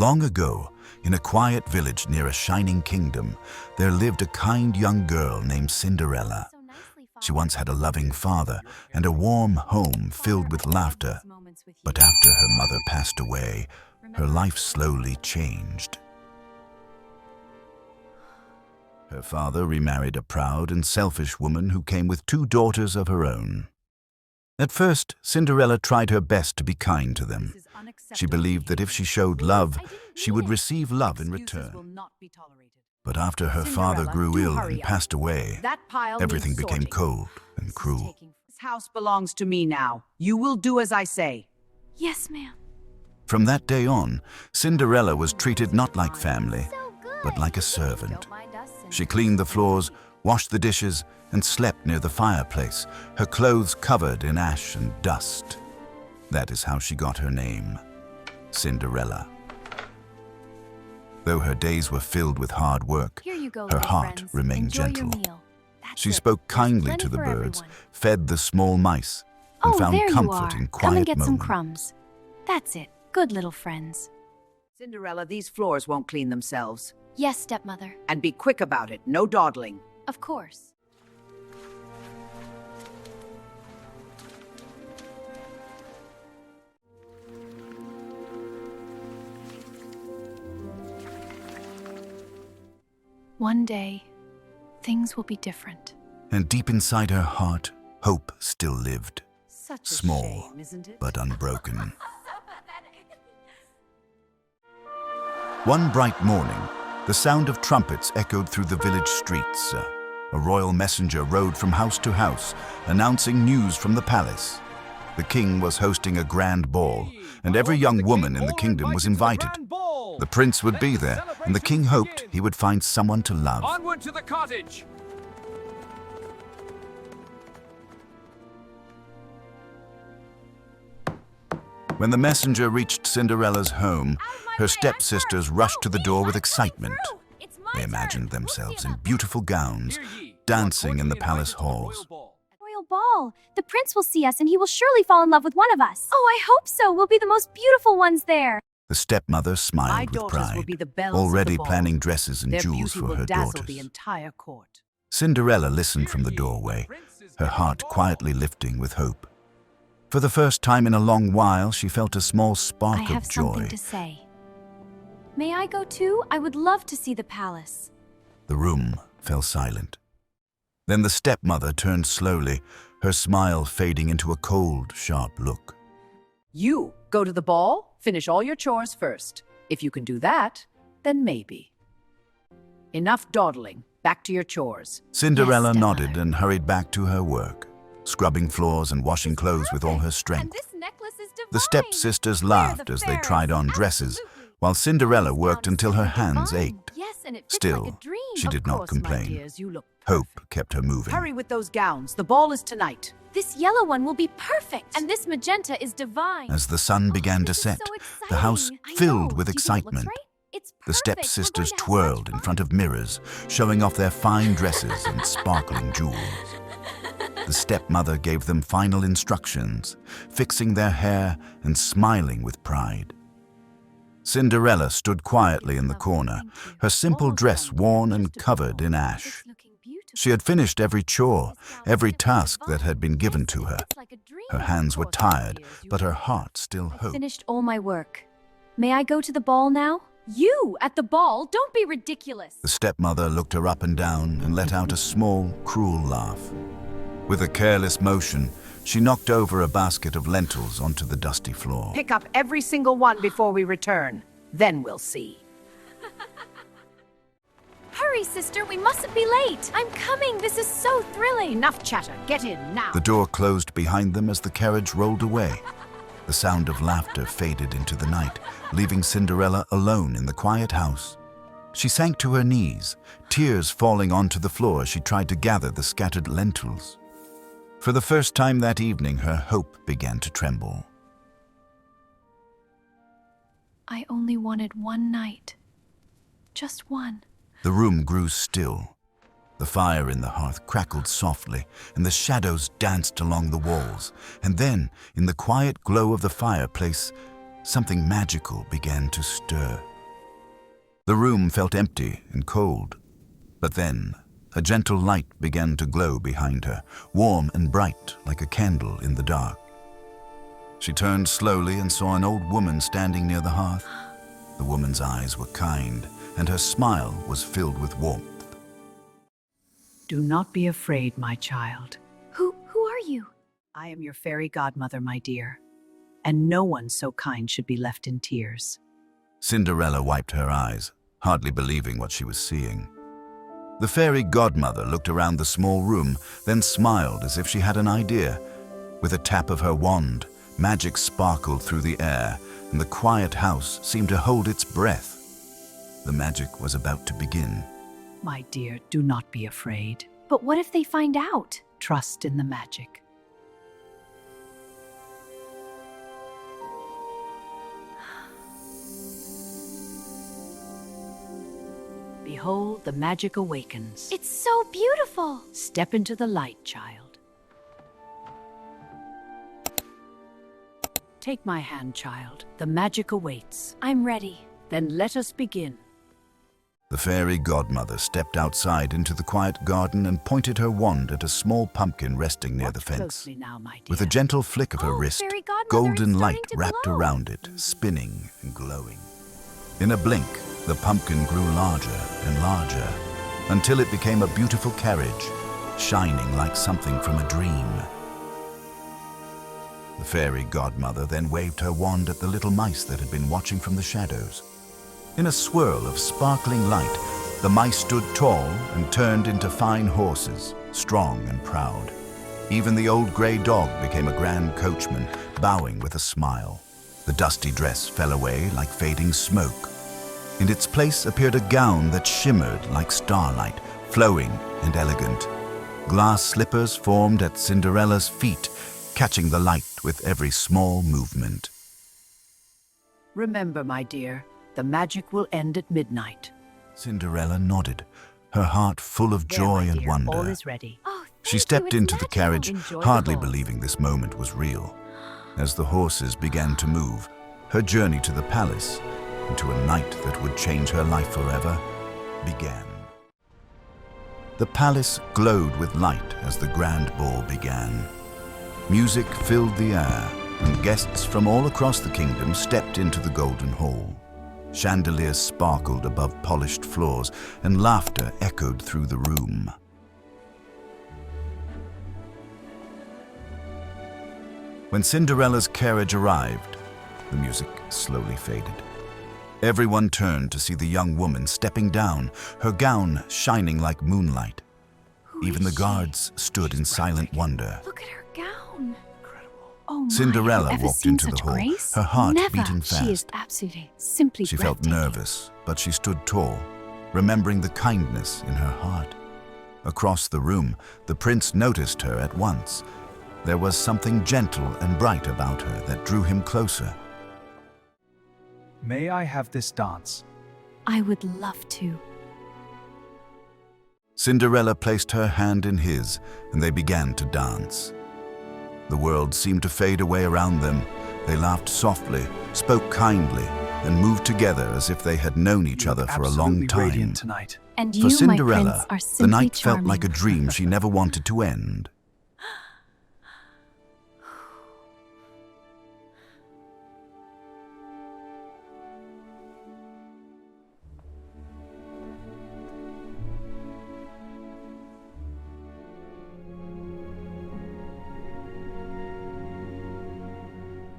Long ago, in a quiet village near a shining kingdom, there lived a kind young girl named Cinderella. She once had a loving father and a warm home filled with laughter. But after her mother passed away, her life slowly changed. Her father remarried a proud and selfish woman who came with 2 daughters of her own. At first, Cinderella tried her best to be kind to them. She believed that if she showed love, she would receive love in return. But after her father grew ill and passed away, everything became cold and cruel. This house belongs to me now. You will do as I say. Yes, ma'am. From that day on, Cinderella was treated not like family, but like a servant. She cleaned the floors, washed the dishes, and slept near the fireplace, her clothes covered in ash and dust. That is how she got her name, Cinderella. Though her days were filled with hard work, her heart remained gentle. She spoke kindly to the birds, fed the small mice, and found comfort in quiet moments. Come and get some crumbs. That's it. Good little friends. Cinderella, these floors won't clean themselves. Yes, stepmother. And be quick about it. No dawdling. Of course. One day, things will be different. And deep inside her heart, hope still lived. Such a Small, shame, isn't it? but unbroken. One bright morning, the sound of trumpets echoed through the village streets. A royal messenger rode from house to house, announcing news from the palace. The king was hosting a grand ball, and every young woman in the kingdom was invited. The prince would be there, and the king hoped he would find someone to love. Onward to the cottage! When the messenger reached Cinderella's home, her stepsisters rushed to the door with excitement. They imagined themselves in beautiful gowns, dancing in the palace halls. Royal ball. The prince will see us and he will surely fall in love with one of us. Oh, I hope so. We'll be the most beautiful ones there. The stepmother My smiled with daughters will pride, be the belles of already the ball. planning dresses and Their jewels beauty for will her dazzle daughters. the entire court. Cinderella listened from the doorway, her heart quietly lifting with hope. For the first time in a long while, she felt a small I spark have of joy. something to say. May I go too? I would love to see the palace. The room fell silent. Then the stepmother turned slowly, her smile fading into a cold, sharp look. You go to the ball, finish all your chores first. If you can do that, then maybe. Enough dawdling. Back to your chores. Cinderella Yes, nodded stepmother. and hurried back to her work, scrubbing floors and washing clothes with all her strength. And this necklace is divine. The stepsisters We're laughed the as they fairest. tried on dresses, Absolutely. while Cinderella This worked gown is until her simply hands divine. ached. Yes, and it fits Still, like a dream. she did Of not course, my complain. dears, you look Hope kept her moving. Hurry with those gowns. The ball is tonight. This yellow one will be perfect. And this magenta is divine. As the sun began to This is set, so the house exciting. I filled know. with Do you think it looks excitement. right? It's The perfect. We're going stepsisters to have twirled such in fun. front of mirrors, showing off their fine dresses and sparkling jewels. The stepmother gave them final instructions, fixing their hair and smiling with pride. Cinderella stood quietly in the corner, her simple dress worn and covered in ash. It's looking beautiful. She had finished every chore, every task that had been given to her. It's like a dream. Her hands were tired, but her heart still hoped. Finished all my work. May I go to the ball now? You at the ball? Don't be ridiculous. The stepmother looked her up and down and let out a small, cruel laugh. With a careless motion, she knocked over a basket of lentils onto the dusty floor. Pick up every single one before we return. Then we'll see. Hurry, sister. We mustn't be late. I'm coming. This is so thrilling. Enough chatter. Get in now. The door closed behind them as the carriage rolled away. The sound of laughter faded into the night, leaving Cinderella alone in the quiet house. She sank to her knees, tears falling onto the floor as she tried to gather the scattered lentils. For the first time that evening, her hope began to tremble. I only wanted one night. Just one. The room grew still. The fire in the hearth crackled softly, and the shadows danced along the walls. And then, in the quiet glow of the fireplace, something magical began to stir. The room felt empty and cold. But then, a gentle light began to glow behind her, warm and bright like a candle in the dark. She turned slowly and saw an old woman standing near the hearth. The woman's eyes were kind, and her smile was filled with warmth. Do not be afraid, my child. Who are you? I am your fairy godmother, my dear, and no one so kind should be left in tears. Cinderella wiped her eyes, hardly believing what she was seeing. The fairy godmother looked around the small room, then smiled as if she had an idea. With a tap of her wand, magic sparkled through the air, and the quiet house seemed to hold its breath. The magic was about to begin. My dear, do not be afraid. But what if they find out? Trust in the magic. Behold, the magic awakens. It's so beautiful. Step into the light, child. Take my hand, child. The magic awaits. I'm ready. Then let us begin. The fairy godmother stepped outside into the quiet garden and pointed her wand at a small pumpkin resting near the Watch fence. closely now, my dear. With a gentle flick of her Oh, wrist, fairy godmother, golden it's light starting to wrapped glow. around it, spinning and glowing. In a blink, the pumpkin grew larger and larger, until it became a beautiful carriage, shining like something from a dream. The fairy godmother then waved her wand at the little mice that had been watching from the shadows. In a swirl of sparkling light, the mice stood tall and turned into fine horses, strong and proud. Even the old grey dog became a grand coachman, bowing with a smile. The dusty dress fell away like fading smoke. In its place appeared a gown that shimmered like starlight, flowing and elegant. Glass slippers formed at Cinderella's feet, catching the light with every small movement. Remember, my dear, the magic will end at midnight. Cinderella nodded, her heart full of There, joy my and dear, wonder. all is ready. Oh, She thank stepped you. It's into the magical. carriage, Enjoy the hardly ball. believing this moment was real. As the horses began to move, her journey to the palace, into a night that would change her life forever, began. The palace glowed with light as the grand ball began. Music filled the air, and guests from all across the kingdom stepped into the golden hall. Chandeliers sparkled above polished floors, and laughter echoed through the room. When Cinderella's carriage arrived, the music slowly faded. Everyone turned to see the young woman stepping down, her gown shining like moonlight. Who Even is the she? guards stood in silent wonder. Look at her gown. Oh my, Cinderella have you ever walked seen into the such hall, grace? her heart Never. beating fast. She is absolutely, simply She felt breathtaking. nervous, but she stood tall, remembering the kindness in her heart. Across the room, the prince noticed her at once. There was something gentle and bright about her that drew him closer. May I have this dance? I would love to. Cinderella placed her hand in his, and they began to dance. The world seemed to fade away around them. They laughed softly, spoke kindly, and moved together as if they had known each other for a long Absolutely time. radiant tonight. And For you, my Cinderella, prince, are the simply night charming. felt like a dream she never wanted to end.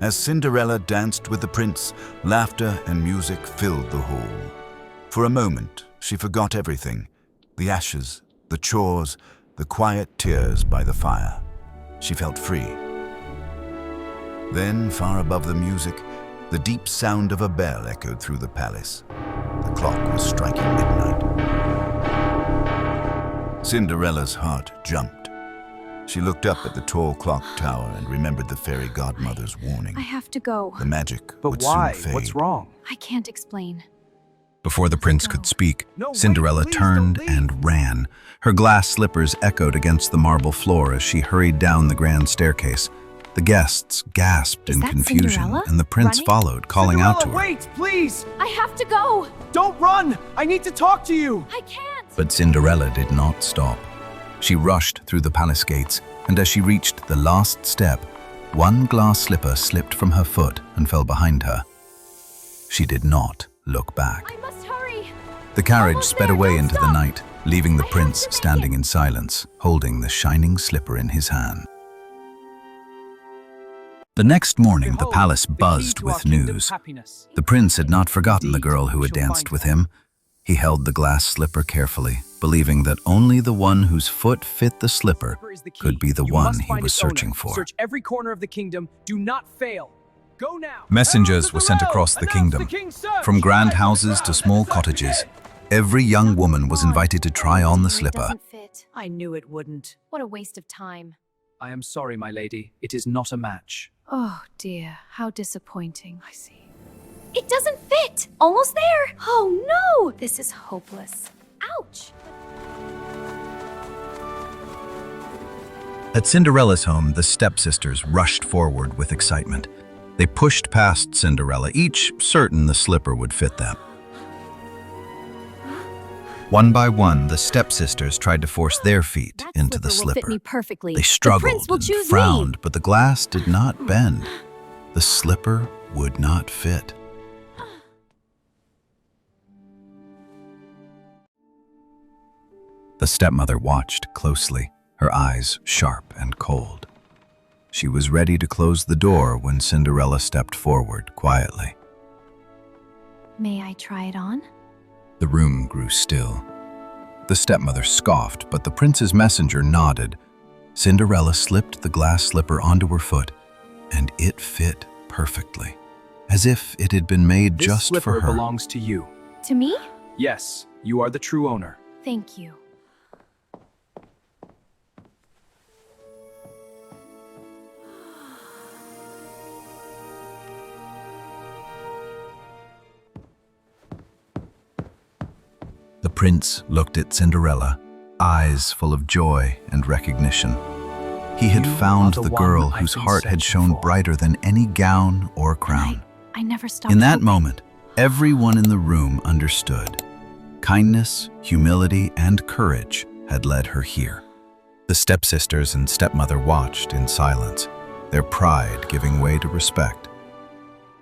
As Cinderella danced with the prince, laughter and music filled the hall. For a moment, she forgot everything: the ashes, the chores, the quiet tears by the fire. She felt free. Then, far above the music, the deep sound of a bell echoed through the palace. The clock was striking midnight. Cinderella's heart jumped. She looked up at the tall clock tower and remembered the fairy godmother's warning. I have to go. The magic But would why? soon fade. What's wrong? I can't explain. Before the prince could speak, No, wait, Cinderella please turned don't leave. and ran. Her glass slippers echoed against the marble floor as she hurried down the grand staircase. The guests gasped in that confusion, Cinderella? and the prince Running? followed, calling out to her. Wait, please! I have to go. Don't run! I need to talk to you! I can't. But Cinderella did not stop. She rushed through the palace gates, and as she reached the last step, one glass slipper slipped from her foot and fell behind her. She did not look back. I must hurry. The carriage Almost sped there, away don't into the stop. night, leaving the I have prince to make standing it. in silence, holding the shining slipper in his hand. The next morning, the Behold, palace the key buzzed to our with kingdom's news. happiness. The prince had not forgotten the Indeed, girl who we had shall danced find with her. him. He held the glass slipper carefully, believing that only the one whose foot fit the slipper Is the key. could be the You one must he find was its owner. searching for. Search every corner of the kingdom. Do not fail. Go now. Messengers were sent Herald across the Announce kingdom. king's search. From grand Eyes on the houses to ground. small Search cottages, again. every young woman was invited to try on the It slipper. doesn't fit. I knew it wouldn't. What a waste of time. I am sorry, my lady. It is not a match. Oh dear, how disappointing. I see. It doesn't fit. Almost there. Oh no. This is hopeless. Ouch. At Cinderella's home, the stepsisters rushed forward with excitement. They pushed past Cinderella, each certain the slipper would fit them. One by one, the stepsisters tried to force their feet That into the slipper will fit slipper. me perfectly. They The struggled prince will and choose frowned, but the glass did not bend. The slipper would not fit. The stepmother watched closely, her eyes sharp and cold. She was ready to close the door when Cinderella stepped forward quietly. me. May I try it on? The room grew still. The stepmother scoffed, but the prince's messenger nodded. Cinderella slipped the glass slipper onto her foot, and it fit perfectly, as if it had been made This just slipper for her. belongs to you. To me? Yes, you are the true owner. Thank you. The prince looked at Cinderella, eyes full of joy and recognition. He had You found are the the one girl I've whose been heart had searching shone for. brighter than any gown or crown. I never stopped. In that hoping. moment, everyone in the room understood. Kindness, humility, and courage had led her here. The stepsisters and stepmother watched in silence, their pride giving way to respect.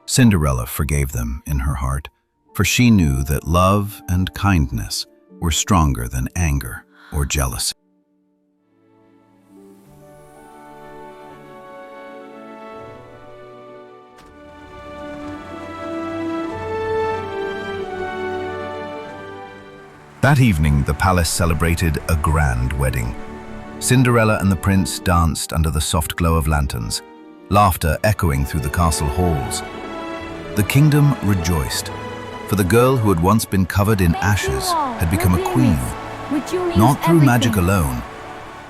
Cinderella forgave them in her heart, for she knew that love and kindness were stronger than anger or jealousy. That evening, the palace celebrated a grand wedding. Cinderella and the prince danced under the soft glow of lanterns, laughter echoing through the castle halls. The kingdom rejoiced, for the girl who had once been covered in ashes had become a queen, not through magic alone,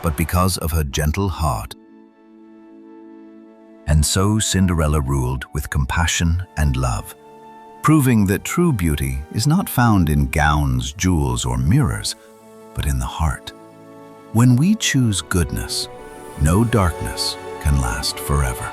but because of her gentle heart. And so Cinderella ruled with compassion and love, proving that true beauty is not found in gowns, jewels, or mirrors, but in the heart. When we choose goodness, no darkness can last forever.